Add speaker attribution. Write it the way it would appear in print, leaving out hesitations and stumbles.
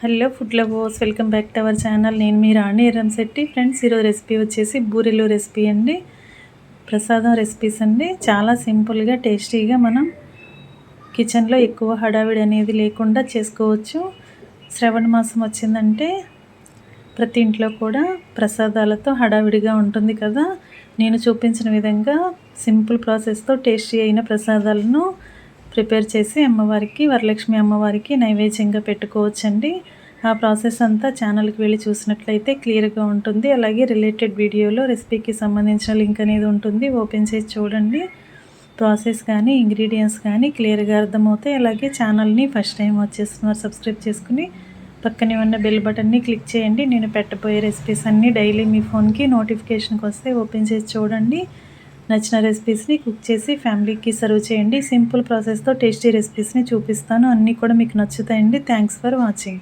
Speaker 1: Hello food lovers, welcome back to our channel. నేను మీ రాణి Erramsetti. Friends, ఈరోజు recipe వచ్చేసి బూరెలు రెసిపీ అండి. ప్రసాదం రెసిపీస్ అండి. చాలా సింపుల్గా టేస్టీగా మనం కిచెన్లో ఎక్కువ హడావిడి అనేది లేకుండా చేసుకోవచ్చు. శ్రావణ మాసం వచ్చిందంటే ప్రతి ఇంట్లో కూడా ప్రసాదాలతో హడావిడిగా ఉంటుంది కదా. నేను చూపించిన విధంగా సింపుల్ ప్రాసెస్తో టేస్టీ అయిన ప్రసాదాలను ప్రిపేర్ చేసి అమ్మవారికి, వరలక్ష్మి అమ్మవారికి నైవేద్యంగా పెట్టుకోవచ్చండి. ఆ ప్రాసెస్ అంతా ఛానల్కి వెళ్ళి చూసినట్లయితే క్లియర్గా ఉంటుంది. అలాగే రిలేటెడ్ వీడియోలో రెసిపీకి సంబంధించిన లింక్ అనేది ఉంటుంది, ఓపెన్ చేసి చూడండి. ప్రాసెస్ కానీ ఇంగ్రీడియంట్స్ కానీ క్లియర్గా అర్థమవుతాయి. అలాగే ఛానల్ని ఫస్ట్ టైం వచ్చేస్తున్నారు సబ్స్క్రైబ్ చేసుకుని పక్కనే ఉన్న బెల్ బటన్ని క్లిక్ చేయండి. నేను పెట్టబోయే రెసిపీస్ అన్నీ డైలీ మీ ఫోన్కి నోటిఫికేషన్కి వస్తే ఓపెన్ చేసి చూడండి. నచ్చిన రెసిపీస్ని కుక్ చేసి ఫ్యామిలీకి సర్వ్ చేయండి. సింపుల్ ప్రాసెస్తో టేస్టీ రెసిపీస్ని చూపిస్తాను, అన్నీ కూడా మీకు నచ్చుతాయండి. Thanks for watching.